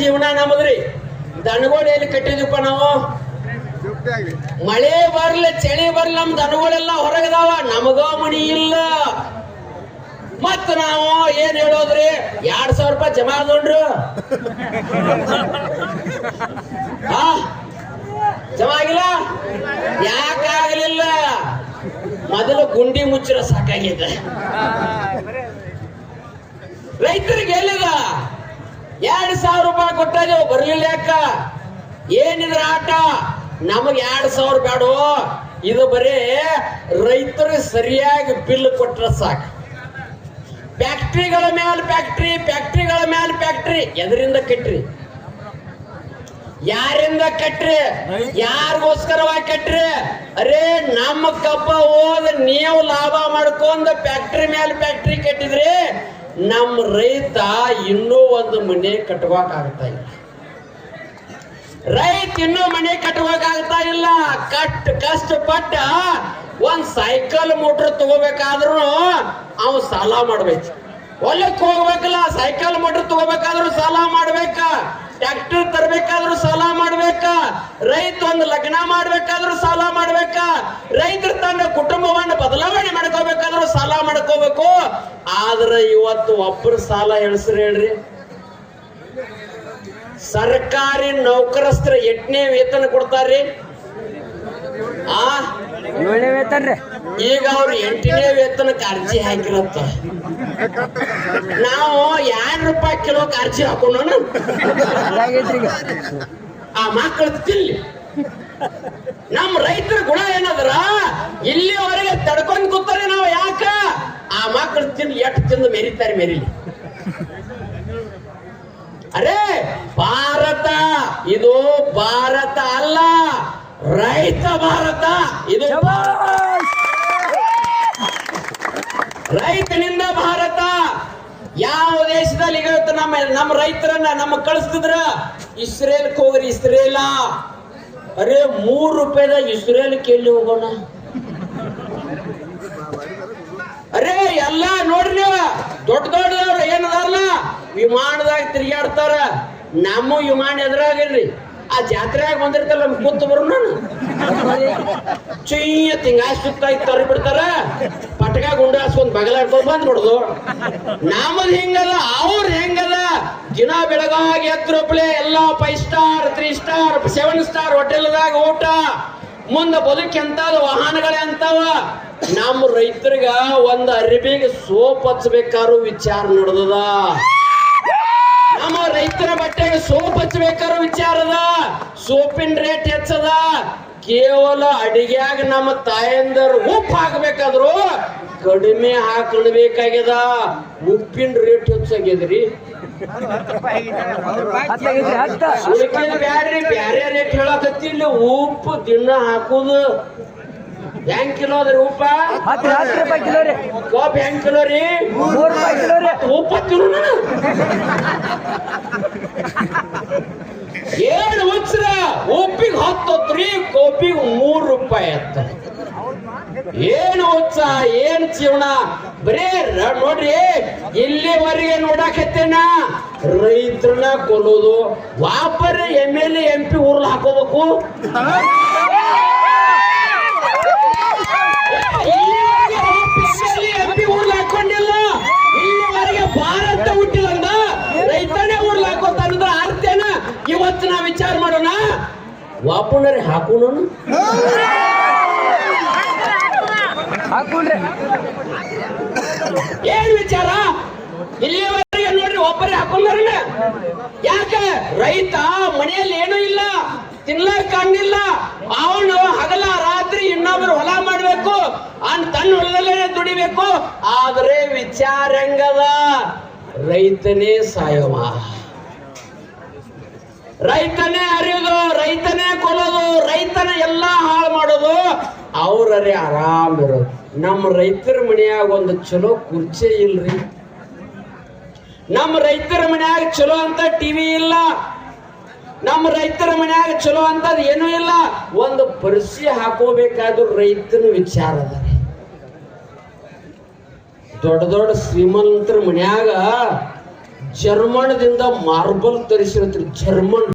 ಜೀವನ ನಮ್ಮದ್ರಿ. ದನಗೋಳು ಎಲ್ಲಿ ಕಟ್ಟಿದ್ವಿಪ್ಪ ನಾವು? ಮಳೆ ಬರ್ಲಿ ಚಳಿ ಬರ್ಲಿ ನಮ್ ದನಗಳೆಲ್ಲ ಹೊರಗದಾವ, ನಮಗ ಮಣಿ ಇಲ್ಲ. ಮತ್ ನಾವು ಏನ್ ಹೇಳೋದ್ರಿ? 2,000 ರೂಪಾಯಿ ಜಮಾ ಆದೋಣ್ರು. ಜಮಾ ಆಗಿಲ್ಲ. ಯಾಕಾಗಲಿಲ್ಲ? ಮೊದಲು ಗುಂಡಿ ಮುಚ್ಚಿರ ಸಾಕಾಗಿದೆ. ರೈತರಿಗೆ ಎಲ್ಲಿದ 2,000 ರೂಪಾಯಿ ಕೊಟ್ಟವು ಬರ್ಲಿಲ್ಲ. ಯಾಕ? ಏನಿದ್ರ ಆಟ? ನಮಗ್ 2,000 ಬೇಡ. ಇದು ಬರೀ ರೈತರಿಗೆ ಸರಿಯಾಗಿ ಬಿಲ್ ಕೊಟ್ರ ಸಾಕು. ಫ್ಯಾಕ್ಟ್ರಿಗಳ ಮೇಲೆ ಫ್ಯಾಕ್ಟ್ರಿ, ಫ್ಯಾಕ್ಟ್ರಿಗಳ ಮೇಲೆ ಫ್ಯಾಕ್ಟ್ರಿ. ಎದರಿಂದ ಕಟ್ರಿ? ಯಾರಿಂದ ಕಟ್ರಿ? ಯಾರಿಗೋಸ್ಕರವಾಗಿ ಕಟ್ರಿ? ಅರೇ ನಮ್ಮ ಕಬ್ಬ ಹೋದ ನೀವು ಲಾಭ ಮಾಡ್ಕೊಂಡ ಫ್ಯಾಕ್ಟ್ರಿ ಮೇಲೆ ಫ್ಯಾಕ್ಟ್ರಿ ಕಟ್ಟಿದ್ರಿ. ನಮ್ಮ ರೈತ ಇನ್ನೂ ಒಂದು ಮನೆ ಕಟ್ಟುವಾಗ್ತಾ ಇಲ್ಲ. ರೈತ ಇನ್ನೂ ಮನೆ ಕಟ್ಟುವಾಗ್ತಾ ಇಲ್ಲ. ಕಷ್ಟಪಟ್ಟ ಒಂದ್ ಸೈಕಲ್ ಮೋಟರ್ ತಗೋಬೇಕಾದ್ರೂ ಅವ್ ಸಾಲ ಮಾಡ್ಬೇಕು. ಹೊಲಕ್ಕೆ ಹೋಗ್ಬೇಕಲ್ಲ, ಸೈಕಲ್ ಮೋಟರ್ ತಗೋಬೇಕಾದ್ರೂ ಸಾಲ ಮಾಡ್ಬೇಕ. ಟ್ರ್ಯಾಕ್ಟರ್ ತರಬೇಕಾದ್ರೂ ಸಾಲ ಮಾಡ್ಬೇಕ. ರೈತ ಒಂದು ಲಗ್ನ ಮಾಡ್ಬೇಕಾದ್ರೂ ಸಾಲ ಮಾಡ್ಬೇಕ. ರೈತರು ತನ್ನ ಕುಟುಂಬವನ್ನು ಬದಲಾವಣೆ ಮಾಡ್ಕೋಬೇಕಾದ್ರೂ ಸಾಲ ಮಾಡ್ಕೋಬೇಕು. ಆದ್ರೆ ಇವತ್ತು ಒಬ್ಬರು ಸಾಲ ಎಳ್ಸ್ರಿ ಹೇಳ್ರಿ? ಸರ್ಕಾರಿ ನೌಕರಸ್ಥರ 8ನೇ ವೇತನ ಕೊಡ್ತಾರ್ರಿ. 7ನೇ ವೇತನ ರೀ. ಈಗ ಅವ್ರು 8ನೇ ವೇತನಕ್ಕೆ ಅರ್ಜಿ ಹಾಕಿರತ್ತ. ನಾವು 2 ರೂಪಾಯಿ ಕಿಲೋಕ್ಕೆ ಅರ್ಜಿ ಹಾಕೋಣ. ಆ ಮಕ್ಕಳು ತಿನ್ಲಿ. ನಮ್ಮ ರೈತರ ಗುಣ ಏನದ್ರ? ಇಲ್ಲಿವರೆಗೆ ತಡ್ಕೊಂಡ್ ಕೂತಾರೆ ನಾವು. ಯಾಕ? ಆ ಮಕ್ಕಳು ತಿಂದು ಎಷ್ಟು ತಿಂದು ಮೆರಿತಾರೆ, ಮೆರಿಲಿ. ಅರೇ ಭಾರತ ಇದು ಭಾರತ ಅಲ್ಲ, ರೈತ ಭಾರತ. ಇದು ರೈತನಿಂದ ಭಾರತ. ಯಾವ ದೇಶದಲ್ಲಿ ಈಗ ನಮ್ಮ ರೈತರನ್ನ ನಮ್ಮ ಕಳಿಸ್ತಿದ್ರ? ಇಸ್ರೇಲ್ಗೆ ಹೋಗ್ರಿ. ಇಸ್ರೇಲ ಅರೇ 3 ರೂಪಾಯಿದ ಇಸ್ರೇಲ್ಗೆ ಎಲ್ಲಿ ಹೋಗೋಣ? ಅರೇ ಎಲ್ಲ ನೋಡ್ರಿ ನೀವು, ದೊಡ್ಡ ದೊಡ್ಡದವ್ರು ಏನದಾರಲ್ಲ ವಿಮಾನದಾಗ ತಿರುಗಾಡ್ತಾರ. ನಮ್ಮ ವಿಮಾನ ಎದುರಾಗಿರ್ರಿ. ಆ ಜಾತ್ರೆಯಾಗ ಬಂದಿರ್ತಲ್ಲ ನಮ್ಗೆ ಕೂತು ಬರು. ನಾನು ಚುಯ್ಯ ತಿಂಗಾಯ್ ಸುತ್ತ ತರಿ ಬಿಡ್ತಾರ. ಪಟಕ ಗುಂಡಾಸ್ಕೊಂಡ್ ಬಗಲ ಹಿಡ್ಕೊಂಡ್ ಬಂದ್ ನೋಡುದು. ನಮ್ಮದ್ ಹಿಂಗಲ್ಲ, ಅವ್ರ ಹೆಂಗದ? ದಿನ ಬೆಳಗಾಗಿ ಎತ್ತರಪ್ಲೆ ಎಲ್ಲ 5 ಸ್ಟಾರ್ 3 ಸ್ಟಾರ್ 7 ಸ್ಟಾರ್ ಹೋಟೆಲ್ದಾಗ ಊಟ. ಮುಂದ ಬದುಕಿ ಎಂತಾದ ವಾಹನಗಳೇ ಅಂತಾವ. ನಮ್ಮ ರೈತರಿಗ ಒಂದ್ ಅರಿಬಿಗೆ ಸೋಪ್ ಹಚ್ಬೇಕಾರು ವಿಚಾರ ನಡೆದದ. ನಮ್ಮ ರೈತರ ಬಟ್ಟೆಗೆ ಸೋಪ್ ಹಚ್ಚಬೇಕಾರು ವಿಚಾರದ. ಸೋಪಿನ ರೇಟ್ ಹೆಚ್ಚದ. ಕೇವಲ ಅಡಿಗೆಯಾಗ ನಮ್ಮ ತಾಯಂದರು ಉಪ್ಪು ಹಾಕಬೇಕಾದ್ರು ಕಡಿಮೆ ಹಾಕಬೇಕಾಗ್ಯದ. ಉಪ್ಪಿನ ರೇಟ್ ಹೆಚ್ಚಾಗ್ಯದ್ರಿ. ಬ್ಯಾಡ್ರಿ ಬ್ಯಾರೆ ರೇಟ್ ಹೇಳಕತ್ತಿ. ಇಲ್ಲಿ ಉಪ್ಪು ದಿನ ಹಾಕುದು ಹೆಂಗ್ ಕಿಲೋ ಅದ್ರಿ? ಉಪ್ಪ 10 ರೂಪಾಯಿ ಕಿಲೋ ರೀ. ಕೋಪ್ ಹೆಂಗ್ ಕಿಲೋ ರೀ? 3 ರೂಪಾಯಿ ಕಿಲೋ ರೀ. ಉಪ್ಪ ತಿನ್ನು. ಏನ್ ಹುಚ್ಚ್ರ? ಉಪ್ಪಿಗೆ 10 ಕೋಪಿಗೆ 3 ರೂಪಾಯಿ ಅತ್ತ. ಏನು ಹುಚ್ಚ? ಏನ್ ಜೀವನ? ಬರೇ ನೋಡ್ರಿ, ಇಲ್ಲಿವರೆಗೆ ನೋಡಾಕತ್ತೇನ ರೈತರನ್ನ ಕೊಲ್ಲೋದು. ವಾಪರ್ MLA MP ಊರ್ಲ್ ಹಾಕೋಬೇಕು. MP ಊರ್ಲ್ ಹಾಕೊಂಡಿಲ್ಲ. ಇಲ್ಲಿವರೆಗೆ ಭಾರತ ಹುಟ್ಟಿದಂದ ರೈತನೇ ಊರ್ಲ್ ಹಾಕೋತಾನಂದ್ರ ಅರ್ಥೇನ? ಇವತ್ತು ನಾವ್ ವಿಚಾರ ಮಾಡೋಣ. ವಾಪುನರಿ ಹಾಕೋಣ. ಏನ್ ವಿಚಾರ? ಇಲ್ಲಿವರೆಗೆ ನೋಡ್ರಿ ಒಬ್ಬರೇ ಹಾಕೊಂಡ್ರ. ಯಾಕೆ? ರೈತ ಮನೆಯಲ್ಲಿ ಏನೂ ಇಲ್ಲ, ತಿನ್ಲಕ್ ಕಣ್ಣಿಲ್ಲ. ಅವನು ಹಗಲ ರಾತ್ರಿ ಇನ್ನೊಬ್ರು ಹೊಲ ಮಾಡ್ಬೇಕು, ತನ್ನ ಹೊಲದಲ್ಲೇ ದುಡಿಬೇಕು. ಆದ್ರೆ ವಿಚಾರ ಹೆಂಗದ? ರೈತನೇ ಸಾಯವ, ರೈತನೇ ಅರಿಯೋದು, ರೈತನೇ ಕೊಲ್ಲೋದು, ರೈತನ ಎಲ್ಲಾ ಹಾಳು ಮಾಡೋದು. ಅವ್ರರೇ ಆರಾಮ್ ಇರೋದು. ನಮ್ಮ ರೈತರ ಮನೆಯಾಗ ಒಂದು ಚಲೋ ಕುರ್ಚಿ ಇಲ್ರಿ. ನಮ್ಮ ರೈತರ ಮನ್ಯಾಗ ಚಲೋ ಅಂತ ಟಿವಿ ಇಲ್ಲ. ನಮ್ಮ ರೈತರ ಮನ್ಯಾಗ ಚಲೋ ಅಂತ ಏನೂ ಇಲ್ಲ. ಒಂದು ಪರಿಸಿ ಹಾಕೋಬೇಕಾದ್ರೂ ರೈತನ ವಿಚಾರ ಅದ. ದೊಡ್ಡ ದೊಡ್ಡ ಶ್ರೀಮಂತರ ಮನ್ಯಾಗ ಜರ್ಮನ್ದಿಂದ ಮಾರ್ಬಲ್ ತರಿಸಿರತ್ರಿ ಜರ್ಮನ್